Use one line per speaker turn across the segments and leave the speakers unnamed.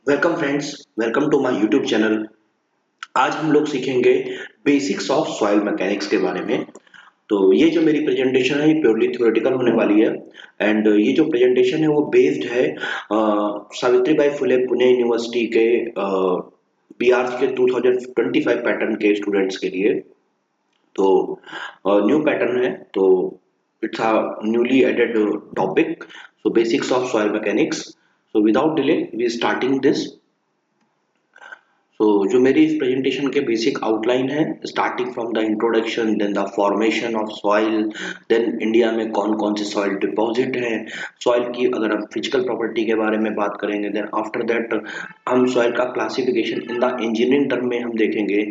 Welcome friends, welcome to my YouTube channel. आज हम लोग सीखेंगे बेसिक्स ऑफ सॉइल मैकेनिक्स के बारे में। तो ये जो मेरी प्रेजेंटेशन है ये प्योरली थ्योरेटिकल होने वाली है। एंड ये जो प्रेजेंटेशन है वो बेस्ड है सावित्रीबाई फुले पुणे यूनिवर्सिटी के बीआर के 2025 पैटर्न के स्टूडेंट्स के लिए। तो न्यू पैटर्न है, तो it's a newly added topic. So basics of soil mechanics. So without delay we starting this. जो मेरी इस प्रेजेंटेशन के बेसिक आउटलाइन है, starting from the introduction, then the formation of soil, then India में कौन कौन से सॉइल डिपॉजिट हैं, सॉइल की अगर हम फिजिकल प्रॉपर्टी के बारे में बात करेंगे, देन आफ्टर दैट हम सॉइल का classification in the engineering term में हम देखेंगे,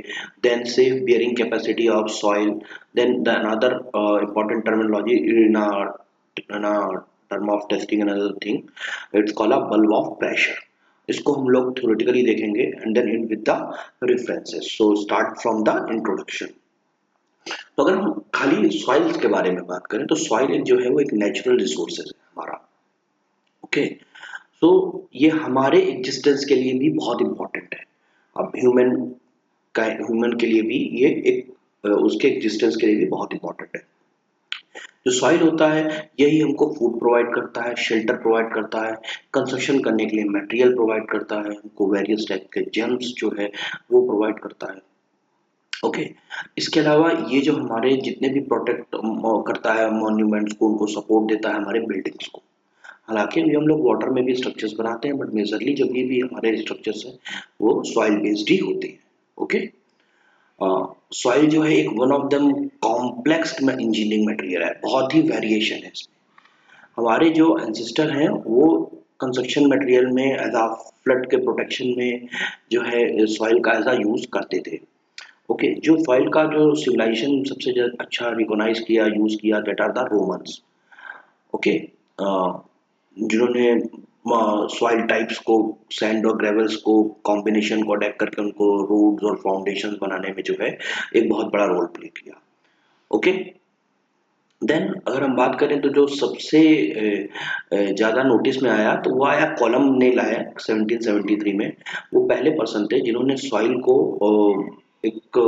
then safe bearing capacity of soil, then the another important terminology in a term of testing another thing, it's called a bulb of pressure। इसको हम लोग theoretically देखेंगे and then in with the references. So start from the introduction. तो अगर हम खाली soils के बारे में बात करें तो सॉइल जो है वो एक नेचुरल रिसोर्सेज है हमारा। ओके, सो ये हमारे एग्जिस्टेंस के लिए भी बहुत इंपॉर्टेंट है। अब ह्यूमन के लिए भी ये एक उसके एग्जिस्टेंस के लिए भी बहुत इंपॉर्टेंट है। जो सॉइल होता है यही हमको फूड प्रोवाइड करता है, शेल्टर प्रोवाइड करता है, कंस्ट्रक्शन करने के लिए मटेरियल प्रोवाइड करता है, हमको वेरियस टाइप के जेम्स जो है वो प्रोवाइड करता है। ओके, इसके अलावा ये जो हमारे जितने भी प्रोटेक्ट करता है मॉन्यूमेंट्स को, उनको सपोर्ट देता है हमारे बिल्डिंग्स को। हालांकि अभी हम लोग वाटर में भी स्ट्रक्चर्स बनाते हैं, बट मेजरली जब ये भी हमारे स्ट्रक्चर्स हैं वो सॉइल बेस्ड ही होते हैं। ओके, सॉइल जो है एक one of the complex engineering material है, बहुत ही वेरिएशन है इसमें। हमारे जो एंसेस्टर हैं वो कंस्ट्रक्शन मटेरियल में एज अ फ्लड के प्रोटेक्शन में जो है सॉइल का एज अ यूज करते थे। ओके, जो सॉइल का जो सिविलाइजेशन सबसे अच्छा रिकॉग्नाइज किया, यूज किया, that are the Romans. Okay, जिन्होंने सॉइल टाइप्स को, सैंड और ग्रेवल्स को कॉम्बिनेशन को अडेप्ट करके उनको रोड्स और फाउंडेशंस बनाने में जो है एक बहुत बड़ा रोल प्ले किया। ओके, देन अगर हम बात करें तो जो सबसे ज़्यादा नोटिस में आया तो वो आया कॉलम ने लाया 1773 में। वो पहले पर्सन थे जिन्होंने सॉइल को एक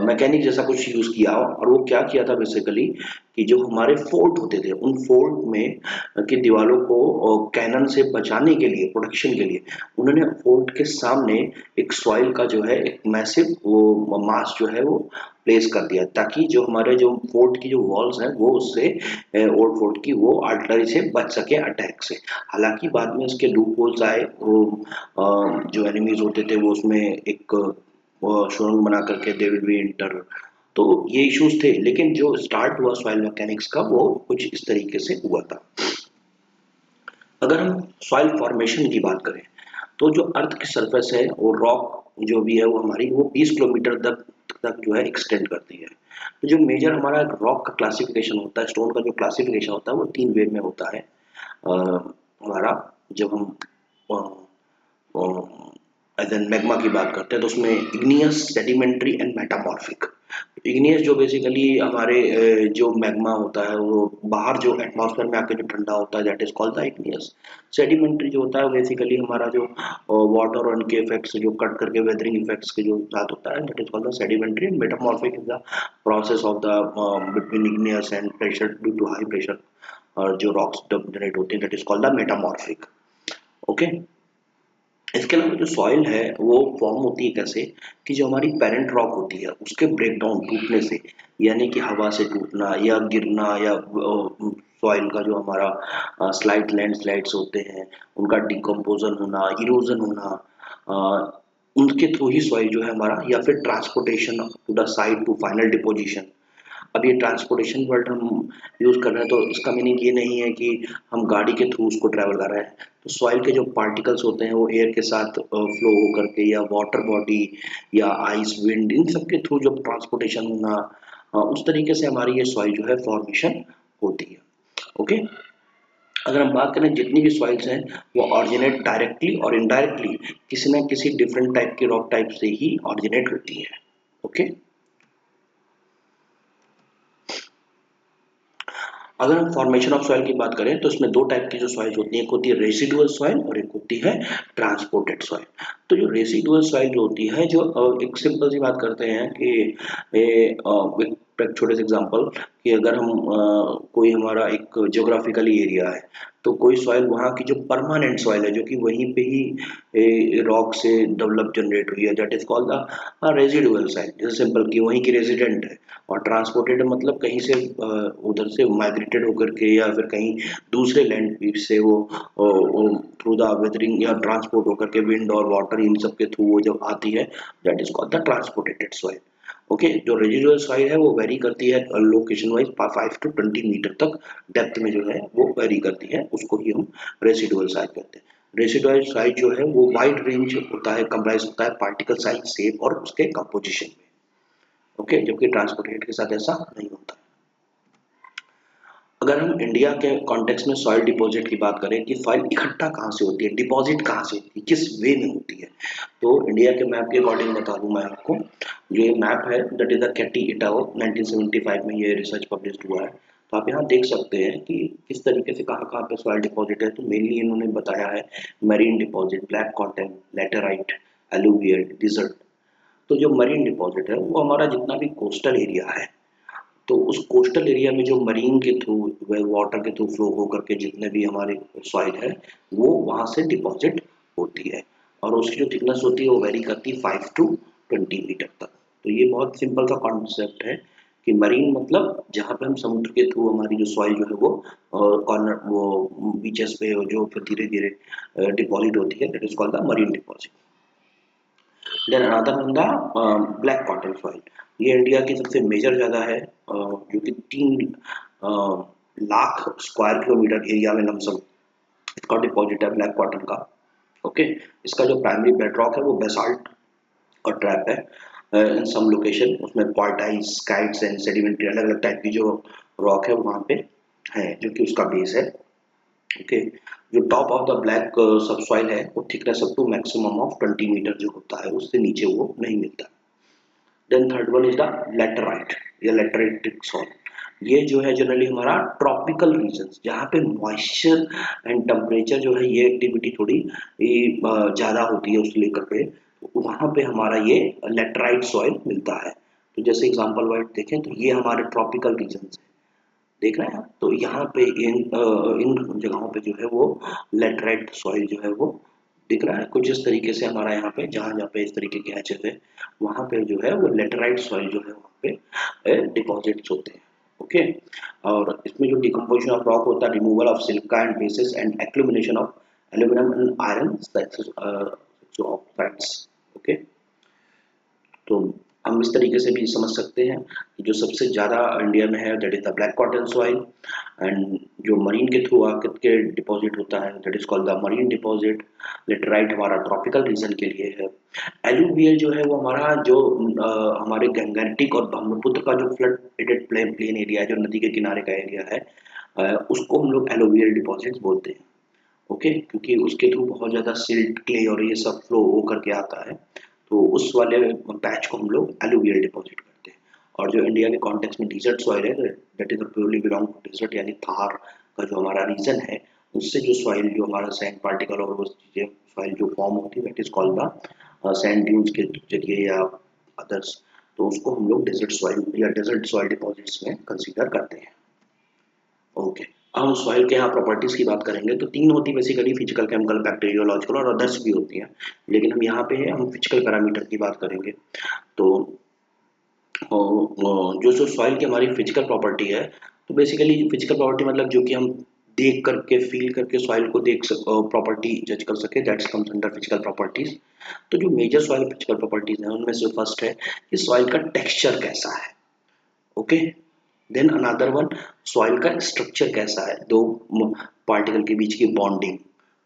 मैकेनिक जैसा कुछ यूज़ किया, और वो क्या किया था बेसिकली कि जो हमारे फोर्ट होते थे उन फोर्ट में की दीवारों को कैनन से बचाने के लिए, प्रोटेक्शन के लिए उन्होंने फोर्ट के सामने एक सॉइल का जो है एक मैसिव वो मास जो है वो प्लेस कर दिया, ताकि जो हमारे जो फोर्ट की जो वॉल्स हैं वो उससे ओल्ड फोर्ट की वो आर्टिलरी से बच सके अटैक से। हालांकि बाद में उसके लूप होल्स आए, वो जो एनिमीज होते थे वो उसमें एक सुरंग बना करके दे विल बी इंटर। तो ये इश्यूज थे, लेकिन जो स्टार्ट हुआ सॉइल मैकेनिक्स का वो कुछ इस तरीके से हुआ था। अगर हम सॉइल फॉर्मेशन की बात करें तो जो अर्थ की सरफेस है वो रॉक जो भी है वो हमारी वो 20 किलोमीटर तक जो है एक्सटेंड करती है। तो जो मेजर हमारा रॉक का क्लासिफिकेशन होता है, स्टोन का जो क्लासिफिकेशन होता है वो 3 वे में होता है। हमारा जब हम एज एन मैग्मा की बात करते हैं तो उसमें igneous, sedimentary and metamorphic. Igneous जो बेसिकली हमारे जो मैग्मा होता है वो बाहर जो एटमॉस्फेयर में आके जो ठंडा होता है, that is called the igneous. Sedimentary जो होता है बेसिकली हमारा जो वाटर और उनके इफेक्ट्स जो कट करके वेदरिंग इफेक्ट्स के जो साथ होता है, that is called the sedimentary. And metamorphic is the process of the between igneous and pressure due to high pressure, और जो रॉक्स जनरेट होते हैं that is called the metamorphic. Okay, इसके अलावा जो सॉइल है वो फॉर्म होती है कैसे कि जो हमारी पेरेंट रॉक होती है उसके ब्रेकडाउन, टूटने से, यानी कि हवा से टूटना या गिरना, या सॉइल का जो हमारा स्लाइड लैंडस्लाइड्स होते हैं उनका डिकम्पोजन होना, इरोजन होना, उनके थ्रू ही सॉइल जो है हमारा, या फिर transportation to the site to final deposition. अब ये ट्रांसपोर्टेशन वर्ड हम यूज़ कर रहे हैं तो इसका मीनिंग ये नहीं है कि हम गाड़ी के थ्रू उसको ट्रैवल कर रहे हैं। तो सॉइल के जो पार्टिकल्स होते हैं वो एयर के साथ फ्लो होकर के, या वाटर बॉडी, या आइस, विंड, इन सब के थ्रू जब ट्रांसपोर्टेशन होना, उस तरीके से हमारी ये सॉइल जो है फॉर्मेशन होती है। ओके, अगर हम बात करें जितनी भी सॉइल्स हैं वो ऑरिजिनेट डायरेक्टली और इनडायरेक्टली किसी ना किसी डिफरेंट टाइप की रॉक टाइप से ही ऑरिजिनेट होती है। ओके, अगर हम फॉर्मेशन ऑफ सॉइल की बात करें तो इसमें दो टाइप की जो सॉइल होती है, एक होती है रेसिडुअल सॉइल और एक होती है ट्रांसपोर्टेड सॉइल। तो जो रेसिडुअल सॉइल जो होती है, जो एक सिंपल सी बात करते हैं कि एक छोटे से एग्जांपल कि अगर हम कोई हमारा एक ज्योग्राफिकली एरिया है, तो कोई सॉइल वहाँ की जो परमानेंट सॉइल है, जो कि वहीं पे ही रॉक से डेवलप जनरेट हुई है, that is called the residual soil. जैसे सिंपल कि वहीं की रेजिडेंट है। और ट्रांसपोर्टेड मतलब कहीं से उधर से माइग्रेटेड होकर के या फिर कहीं दूसरे लैंड से वो थ्रू द वेदरिंग या ट्रांसपोर्ट होकर के विंड और वाटर इन सब के थ्रू वो जब आती है, that is called the transported soil. Okay, जो रेजिडुअल सॉइल है वो वेरी करती है लोकेशन वाइज 5 to 20 मीटर तक डेप्थ में जो है वो वेरी करती है, उसको ही हम रेसिडुअल सॉइल कहते हैं। रेसिडुअल सॉइल जो है वो वाइड रेंज होता है, कंप्राइज होता है पार्टिकल साइज, शेप और उसके कंपोजिशन में। ओके, जबकि ट्रांसपोर्टेड के साथ ऐसा नहीं होता। अगर हम इंडिया के कॉन्टेक्स्ट में सॉइल डिपॉजिट की बात करें कि सॉइल इकट्ठा कहाँ से होती है, डिपॉजिट कहाँ से होती है, किस वे में होती है, तो इंडिया के मैप के अकॉर्डिंग बता दूं मैं आपको। जो ये मैप है दैट इज द कैटी इटाओ, 1975 में ये रिसर्च पब्लिश हुआ है। तो आप यहाँ देख सकते हैं कि किस तरीके से कहाँ कहाँ पे सॉइल डिपॉजिट है। तो मेनली इन्होंने बताया है marine deposit, black cotton, laterite, alluvial, desert. तो जो मरीन डिपॉजिट है वो हमारा जितना भी कोस्टल एरिया है, तो उस कोस्टल एरिया में जो मरीन के थ्रू, वाटर के थ्रू फ्लो होकर के जितने भी हमारे सॉइल है वो वहां से डिपॉजिट होती है। और उसकी जो थिकनेस होती है वो वेरी करती है 5 to 20 मीटर तक। तो ये बहुत सिंपल सा कॉन्सेप्ट है कि मरीन मतलब जहाँ पे हम समुद्र के थ्रू हमारी जो सॉइल जो है वो कॉर्नर वो बीचेस पे जो फिर धीरे धीरे डिपॉजिट होती है, that is called the marine deposit. Then another one the black cotton soil. ये इंडिया की सबसे मेजर जगह है, जो कि 3 लाख स्क्वायर किलोमीटर एरिया में लमसम इसका डिपॉजिट है ब्लैक कॉटन का। ओके, इसका जो प्राइमरी बेडरॉक है वो बेसाल्ट और ट्रैप है इन सम लोकेशन। उसमें क्वार्टाइज, स्काइट्स एंड सेडिमेंट्री अलग अलग टाइप की जो रॉक है वहाँ पे है, जो कि उसका बेस है। ओके, जो top of the black subsoil है वो thickness up to maximum of 20 metre जो होता है, उससे नीचे वो नहीं मिलता। Then third one is the laterite या लेटराइटिक सॉइल। ये जो है जनरली हमारा ट्रॉपिकल रीजन, जहाँ पे मॉइस्चर एंड टेम्परेचर जो है ये एक्टिविटी थोड़ी ज़्यादा होती है उसको लेकर के, वहाँ पे हमारा ये लेटराइट सॉइल मिलता है। तो जैसे एग्जांपल वाइज देखें तो ये हमारे ट्रॉपिकल रीजन है, देख रहे हैं आप। तो यहाँ पे इन जगहों पे जो है वो लेटराइट सॉइल जो है वो दिख रहा है कुछ इस तरीके से। हमारा यहाँ पे जहाँ जहाँ पे इस तरीके के हैचेस है वहाँ पे जो है वो लेटराइट सॉइल जो है वहाँ पे डिपॉजिट्स होते हैं। ओके, और इसमें जो डिकम्पोजिशन ऑफ रॉक होता है, removal of silica and bases and accumulation of aluminium and iron oxides. Okay, तो हम इस तरीके से भी समझ सकते हैं कि जो सबसे ज़्यादा इंडिया में है that is the black cotton soil, and जो मरीन के थ्रू आकर के डिपॉजिट होता है that is called the marine deposit. Laterite हमारा ट्रॉपिकल रीजन के लिए है। एलुवियल जो है वो हमारा जो हमारे गंगेटिक और ब्रह्मपुत्र का जो फ्लड प्लेन एरिया है, जो नदी के किनारे का एरिया है, उसको हम लोग एलुवियल डिपॉजिट्स बोलते हैं। ओके, क्योंकि उसके थ्रू बहुत ज़्यादा सिल्ट, क्ले और ये सब फ्लो होकर के आता है, तो उस वाले पैच को हम लोग एलुवियल डिपॉजिट करते हैं। और जो इंडिया के कॉन्टेक्स्ट में डिजर्ट सॉइल है that is purely belong to desert, यानी थार का जो हमारा रीजन है उससे जो सॉइल जो हमारा सैंड पार्टिकल और वो चीज़ें सॉइल जो फॉर्म होती है that is called the sand dunes के जरिए या अदर्स, तो उसको हम लोग डेजर्ट सॉइल या डेजर्ट सॉइल डिपॉजिट्स में कंसीडर करते हैं। ओके, हम सॉइल के यहाँ प्रॉपर्टीज की बात करेंगे तो 3 होती है बेसिकली, फिजिकल, केमिकल, बैक्टीरियोलॉजिकल और अदर्स भी होती हैं, लेकिन हम यहाँ पे है हम फिजिकल पैरामीटर की बात करेंगे। तो जो जो सॉइल की हमारी फिजिकल प्रॉपर्टी है, तो बेसिकली फिजिकल प्रॉपर्टी मतलब जो कि हम देख करके फील करके सॉइल को देख प्रॉपर्टी जज कर सके, that's comes under physical properties. तो जो मेजर सॉइल फिजिकल प्रॉपर्टीज हैं उनमें से फर्स्ट है कि सॉइल का टेक्सचर कैसा है। Okay, then another one, soil का स्ट्रक्चर कैसा है, दो पार्टिकल के बीच की बॉन्डिंग।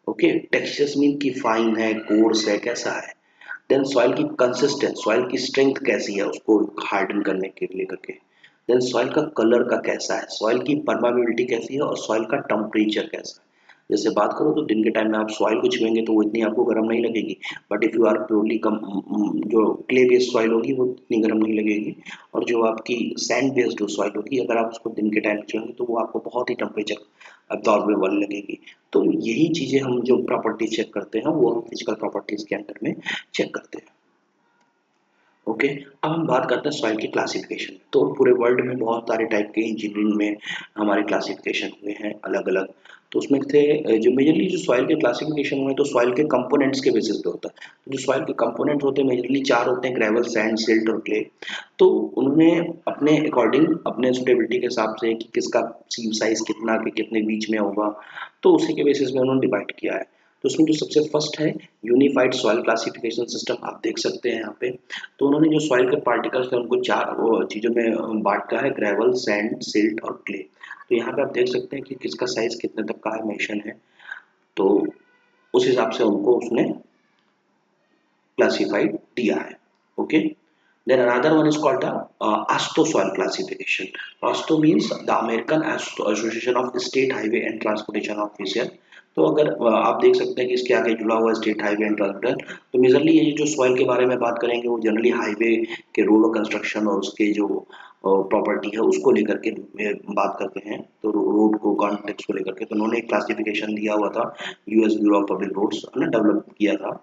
ओके, टेक्सचर्स मीन कि फाइन है, कोर्स है, कैसा है। देन सॉइल की कंसिस्टेंस, सॉइल की स्ट्रेंथ कैसी है उसको हार्डन करने के लिए करके। देन सॉइल का कलर का कैसा है, सॉइल की परमेबिलिटी कैसी है और सॉइल का टेम्परेचर कैसा है। जैसे बात करो तो दिन के टाइम में आप सॉइल को छुएंगे तो वो इतनी आपको गर्म नहीं लगेगी, but if you are purely कम जो क्ले बेस्ड सॉइल होगी वो इतनी गर्म नहीं लगेगी। और जो आपकी सैंड बेस्ड जो सॉइल होगी, अगर आप उसको दिन के टाइम में छुएंगे तो वो आपको बहुत ही टेम्परेचर अब्जॉर्बेबल लगेगी। तो यही चीज़ें हम जो प्रॉपर्टीज चेक करते हैं वो हम फिजिकल प्रॉपर्टीज के अंदर में चेक करते हैं। ओके, अब हम बात करते हैं सॉइल की क्लासिफिकेशन। तो पूरे वर्ल्ड में बहुत सारे टाइप के इंजीनियरिंग में हमारे क्लासिफिकेशन हुए हैं अलग अलग। तो उसमें थे जो मेजरली जो सॉइल के क्लासिफिकेशन हुए तो सॉइल के कंपोनेंट्स के बेसिस पे होता है। तो जो सॉइल के कंपोनेंट होते हैं मेजरली चार होते हैं: ग्रेवल, सैंड, सिल्ट और क्ले। तो उन्होंने अपने अकॉर्डिंग अपने सुटेबिलिटी के हिसाब से कि किसका सीव साइज कितना के कितने बीच में होगा, तो उसी के बेसिस पे उन्होंने डिवाइड किया है। तो उसमें जो सबसे फर्स्ट है यूनिफाइड सॉइल क्लासिफिकेशन सिस्टम, आप देख सकते हैं यहाँ पे। तो उन्होंने जो सॉइल के पार्टिकल्स हैं उनको चार चीज़ों में बांटा है: ग्रेवल, सैंड, सिल्ट और क्ले। तो यहाँ पे आप देख सकते हैं कि किसका साइज कितने तक का है, मेंशन है। तो उस हिसाब से उनको उसने क्लासिफाइड दिया है। Okay, then another one is called the ASTO soil classification. ASTO means the American Association of State Highway and Transportation Official. तो अगर आप देख सकते हैं कि इसके आगे जुड़ा हुआ स्टेट हाईवे एंड ट्रांसपोर्ट। तो मेजरली ये जो सॉइल के बारे में बात करेंगे वो जनरली हाईवे के रोड कंस्ट्रक्शन और उसके जो प्रॉपर्टी है उसको लेकर के बात करते हैं। तो रोड को कॉन्टेक्स्ट को लेकर के तो उन्होंने एक क्लासिफिकेशन दिया हुआ था, US bureau of public roads ने डेवलप किया था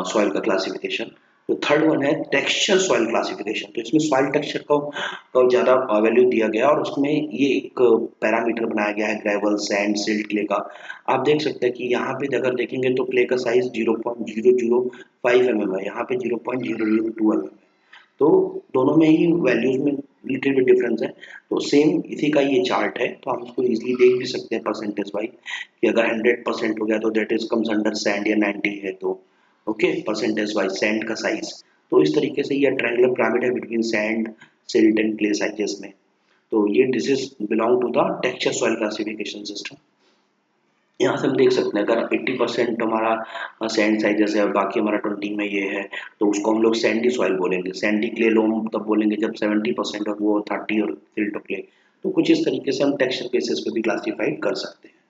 सॉइल का क्लासिफिकेशन। तो थर्ड वन है टेक्सचर सॉइल क्लासिफिकेशन। तो इसमें सॉइल टेक्सचर को ज़्यादा वैल्यू दिया गया और उसमें ये एक पैरामीटर बनाया गया है ग्रेवल, सैंड, सिल्ट, क्ले का। आप देख सकते हैं कि यहाँ पे अगर देखेंगे तो क्ले का साइज 0.005 mm है, यहाँ पे 0.002 mm है। तो दोनों में ही वैल्यूज में लिटिल बिट डिफरेंस है। तो सेम इसी का ये चार्ट है, तो हम इसको इजीली देख भी सकते हैं परसेंटेज वाइज कि अगर 100% हो गया तो that is comes under sand, या 90 है तो ओके परसेंटेज वाइज सैंड का साइज। तो इस तरीके से ये ट्रायंगुलर पिरामिड है between sand, silt and clay sizes में। तो ये this is belong to the texture soil classification system. यहाँ से हम देख सकते हैं अगर 80% हमारा सैंड साइजेस है और बाकी हमारा 20 में ये है तो उसको हम लोग सैंडी सॉइल बोलेंगे। सैंडी क्ले लोम तब बोलेंगे जब 70% और वो 30 और सिल्ट क्ले। तो कुछ इस तरीके से हम टेक्सचर बेसिस पे भी क्लासिफाइड कर सकते हैं।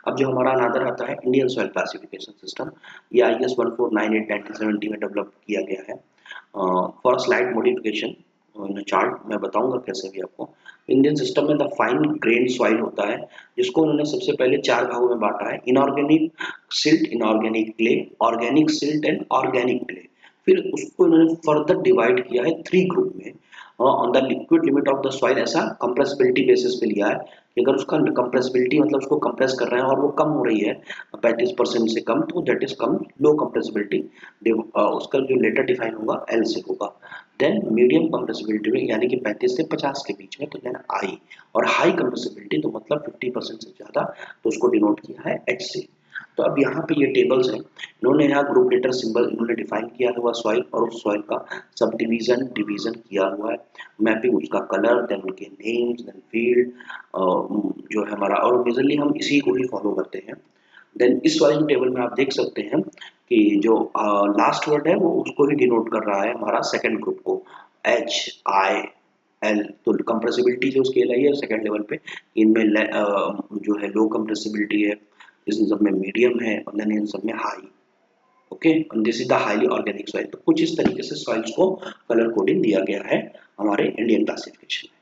अब जो हमारा अनादर आता है इंडियन सॉइल क्लासिफिकेशन सिस्टम, ये IS 1498 1970 में डेवलप किया गया है। फॉर स्लाइड मॉडिफिकेशन चार्ट मैं बताऊंगा कैसे भी आपको। इंडियन सिस्टम में द फाइन ग्रेन सॉइल होता है जिसको उन्होंने सबसे पहले चार भागों में बांटा है: inorganic silt, inorganic clay, organic silt and organic clay. फिर उसको इन्होंने फर्दर डिवाइड किया है थ्री ग्रुप में। On the liquid limit of the soil, ऐसा कंप्रेसिबिलिटी बेसिस पे लिया है कि अगर उसका कंप्रेसिबिलिटी मतलब उसको कंप्रेस कर रहे हैं और वो कम हो रही है 35% से कम, तो that is come low compressibility. उसका जो लेटर डिफाइन होगा एल से होगा। देन मीडियम कंप्रेसिबिलिटी में यानी कि 35 से 50 के बीच में, तो देन आई। और हाई कंप्रेसिबिलिटी तो मतलब 50% से ज़्यादा, तो उसको डिनोट किया है एच से। तो अब यहाँ पे ये टेबल्स हैं, इन्होंने यहाँ ग्रुप लेटर सिंबल इन्होंने डिफाइन किया हुआ सॉइल और उस सॉइल का सब डिवीजन किया हुआ है, मैपिंग उसका कलर, देन उनके नेम्स, देन फील्ड जो है हमारा, और मेजरली हम इसी को ही फॉलो करते हैं। देन इस वाले टेबल में आप देख सकते हैं कि जो लास्ट वर्ड है वो उसको ही डिनोट कर रहा है हमारा सेकंड ग्रुप को, HIL। तो कंप्रेसिबिलिटी जो स्केल है ये सेकंड लेवल पे, इनमें जो है लो कंप्रेसिबिलिटी है, इस सब में मीडियम है और देन इन सब में high. Okay, this is the highly organic soil. तो कुछ इस तरीके से सॉइल्स को कलर कोडिंग दिया गया है हमारे इंडियन क्लासिफिकेशन में।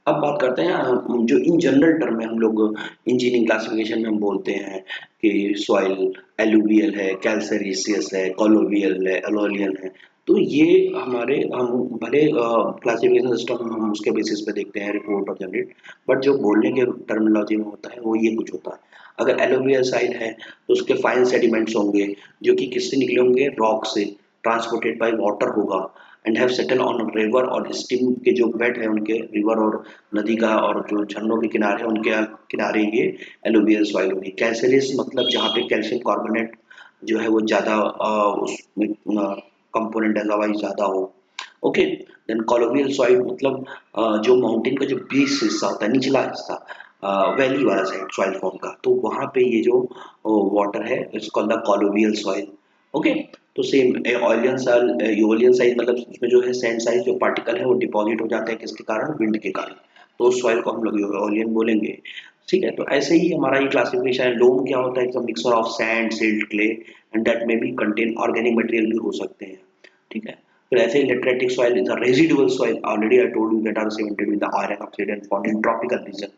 अब बात करते हैं जो इन जनरल टर्म में हम लोग इंजीनियरिंग क्लासिफिकेशन में हम बोलते हैं कि सॉइल एलुवियल है, कैल्सरीसियस है, कोलोवियल है, एलोलियन है। तो ये हमारे हम भले क्लासिफिकेशन सिस्टम हम उसके बेसिस पे देखते हैं रिपोर्ट और जनरेट, बट जो बोलने के टर्मिनोलॉजी में होता है वो ये कुछ होता है। अगर एलुवियल साइड है तो उसके फाइन सेडिमेंट्स होंगे जो कि किससे निकले होंगे, रॉक से, ट्रांसपोर्टेड बाय वाटर होगा and have settle on river और स्ट्रीम के जो बेड है उनके, रिवर और नदी का और जो झरनों के किनारे हैं उनके किनारे ये एलुवियल सॉइल होगी। कैल्शियस मतलब जहाँ पे कैल्शियम कार्बोनेट जो है वो ज़्यादा उसमें कंपोनेंट अदरवाइज ज़्यादा हो। ओके, देन कॉलोवियल सॉइल मतलब जो माउंटेन का जो बेस हिस्सा होता है, निचला हिस्सा, वैली वाला साइड सॉइल फॉर्म का, तो वहाँ पे ये जो वाटर है it's called the colluvial soil. Okay, तो same aeolian soil, aeolian size मतलब उसमें जो है सैंड साइज जो पार्टिकल है वो डिपॉजिट हो जाते हैं किसके कारण, विंड के कारण, तो उस सॉइल को हम लोग योलियन बोलेंगे। ठीक है। तो ऐसे ही हमारा ये क्लासिफिकेशन है। लोम क्या होता है? It's a mixture of sand, silt, clay and that may be contain organic material भी हो सकते हैं। ठीक है। फिर ऐसे ही lateritic soil is a residual soil, already I told you that are cemented with the iron oxide and found in tropical region.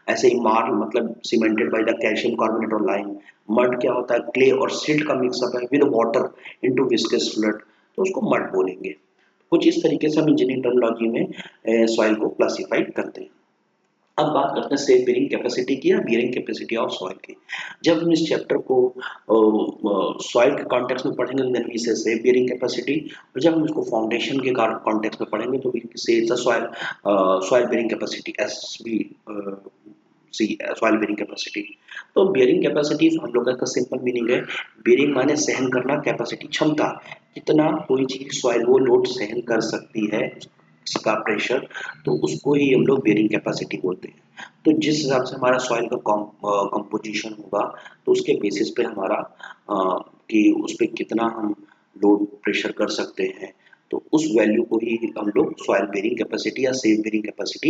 ऐसे ही मार्ल मतलब cemented by the calcium carbonate और लाइम। मड क्या होता है? क्ले और silt का mixup है with water into viscous flood, तो उसको मड बोलेंगे। कुछ इस तरीके से हम इंजीनियरिंग टर्मिनोलॉजी में सॉइल को क्लासिफाई करते हैं। अब बात करते हैं सेफ बेरिंग कैपेसिटी की या बेरिंग कैपेसिटी ऑफ सॉइल की। जब हम इस चैप्टर को सॉइल के कॉन्टेक्स्ट में पढ़ेंगे तो देन वी से सेफ बेरिंग कैपेसिटी, और जब हम इसको फाउंडेशन के कॉन्टेक्स्ट में पढ़ेंगे तो we say soil soil bearing capacity S B C soil bearing capacity. तो बेरिंग कैपेसिटी हम लोग का सिंपल मीनिंग है, बेरिंग माने सहन करना, कैपेसिटी क्षमता, कितना कोई चीज सॉइल वो लोड सहन कर सकती है उसका प्रेशर, तो उसको ही हम लोग बेरिंग कैपेसिटी बोलते हैं। तो जिस हिसाब से हमारा सॉइल का कंपोजिशन होगा तो उसके बेसिस पे हमारा कि उस पर कितना हम लोड प्रेशर कर सकते हैं, तो उस वैल्यू को ही हम लोग सॉइल बेरिंग कैपेसिटी या सेफ बेरिंग कैपेसिटी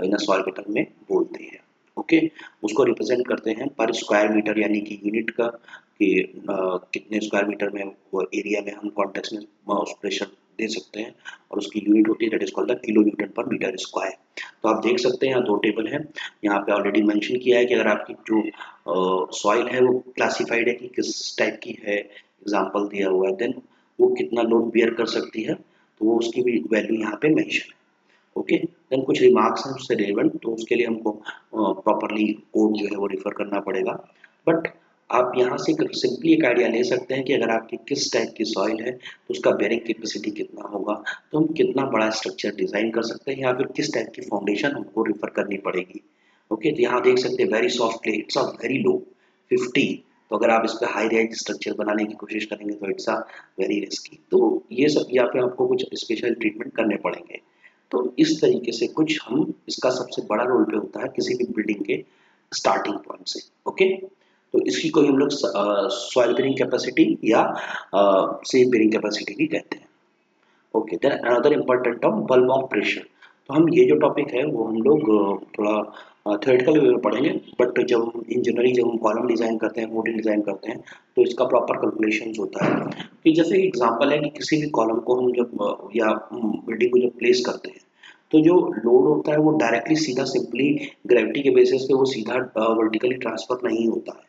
इन सॉइल के टर्म में बोलते हैं। ओके। उसको रिप्रेजेंट करते हैं पर स्क्वायर मीटर यानी कि यूनिट का, कि कितने स्क्वायर मीटर में वो एरिया में हम कॉन्टेक्स्ट में उस प्रेशर दे सकते हैं, और उसकी यूनिट होती है that is called the kilo Newton पर मीटर स्क्वायर। तो आप देख सकते हैं यहाँ दो टेबल है, यहाँ पे ऑलरेडी मेंशन किया है कि अगर आपकी जो सॉइल है वो क्लासिफाइड है कि किस टाइप की है, एग्जांपल दिया हुआ है, देन वो कितना लोड बियर कर सकती है, तो वो उसकी भी वैल्यू यहाँ पे मेंशन है। ओके। देन कुछ रिमार्क्स हैं उससे रिलेवेंट, तो उसके लिए हमको प्रॉपरली कोड जो है वो रिफर करना पड़ेगा। बट आप यहाँ से सिंपली एक आइडिया ले सकते हैं कि अगर आपकी किस टाइप की सॉइल है तो उसका बेरिंग कैपेसिटी कितना होगा, तो हम कितना बड़ा स्ट्रक्चर डिजाइन कर सकते हैं, या फिर किस टाइप की फाउंडेशन हमको रिफर करनी पड़ेगी। ओके। तो यहाँ देख सकते हैं very soft clay, it's a very low 50, तो अगर आप इस पे हाई रेंज स्ट्रक्चर बनाने की कोशिश करेंगे तो इट्स अ वेरी रिस्की। तो ये सब यहाँ पे आपको कुछ स्पेशल ट्रीटमेंट करने पड़ेंगे। तो इस तरीके से कुछ हम इसका सबसे बड़ा रोल पे होता है किसी भी बिल्डिंग के स्टार्टिंग पॉइंट से। ओके। तो इसकी को हम लोग सॉइल बेरिंग कैपेसिटी या सेफ बेरिंग कैपेसिटी भी कहते हैं। Okay. Then another important term bulb of pressure. तो हम ये जो टॉपिक है वो हम लोग थोड़ा थ्योरेटिकल वे में पढ़ेंगे, बट जब हम इन जनरली जब हम कॉलम डिजाइन करते हैं, मोडिंग डिजाइन करते हैं, तो इसका प्रॉपर कैलकुलेशन होता है। कि जैसे एग्जांपल है कि किसी भी कॉलम को हम जब या बिल्डिंग को जब प्लेस करते हैं, तो जो लोड होता है वो डायरेक्टली सीधा सिंपली ग्रेविटी के बेसिस पे वो सीधा वर्टिकली ट्रांसफर नहीं होता है,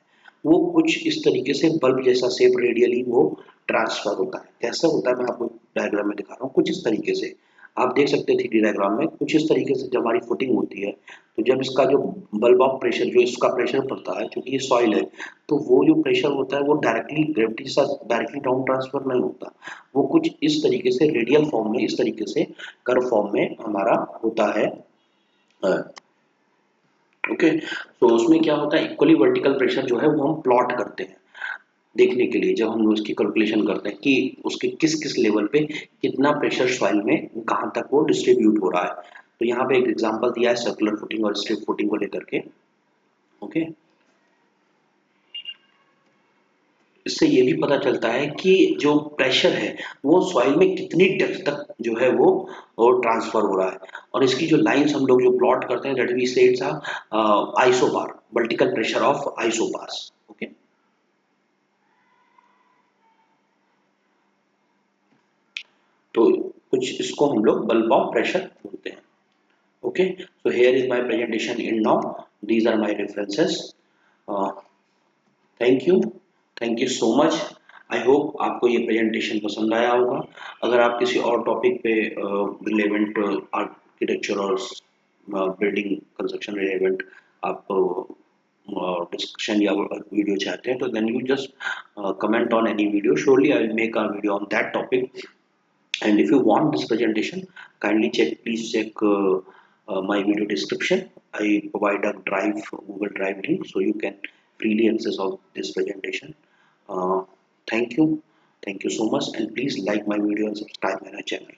वो कुछ इस तरीके से बल्ब जैसा शेप रेडियली वो ट्रांसफर होता है। कैसे होता है मैं आपको डायग्राम में दिखा रहा हूँ कुछ इस तरीके से। आप देख सकते हैं 3D डायग्राम में कुछ इस तरीके से जब हमारी फुटिंग होती है, तो जब इसका जो बल्ब ऑफ प्रेशर जो इसका प्रेशर पड़ता है, क्योंकि ये सॉइल है, तो वो जो प्रेशर होता है वो डायरेक्टली ग्रेविटी के साथ डायरेक्टली डाउन ट्रांसफर नहीं होता, वो कुछ इस तरीके से रेडियल फॉर्म में, इस तरीके से कर्व फॉर्म में हमारा होता है। ओके। तो उसमें क्या होता है, इक्वली वर्टिकल प्रेशर जो है वो हम प्लॉट करते हैं देखने के लिए, जब हम उसकी कैलकुलेशन करते हैं कि उसके किस किस लेवल पे कितना प्रेशर सॉइल में कहाँ तक वो डिस्ट्रीब्यूट हो रहा है। तो यहाँ पे एक एग्जांपल दिया है सर्कुलर फुटिंग और स्ट्रिप फुटिंग को लेकर के। ओके। इससे ये भी पता चलता है कि जो प्रेशर है वो सॉइल में कितनी डेप्थ तक जो है वो ट्रांसफर हो रहा है, और इसकी जो लाइंस हम लोग जो प्लॉट करते हैं दैट वी से it's isobar, vertical pressure of isobars. Okay. तो कुछ इसको हम लोग बल्ब ऑफ प्रेशर बोलते हैं। Okay, so here is my presentation in now. These are my references. Uh, thank you, thank you so much. I hope आपको ये presentation पसंद आया होगा। अगर आप किसी और टॉपिक पे रिलेवेंट आर्किटेक्चर और बिल्डिंग कंस्ट्रक्शन रिलेवेंट आप डिस्कशन या वीडियो चाहते हैं, तो then you just comment on any video, surely I will make a video on that topic. And if you want this presentation, kindly please check my video description. I provide a Google Drive link, so you can freely access of this presentation. uh, thank you, thank you so much, and please like my video and subscribe my channel.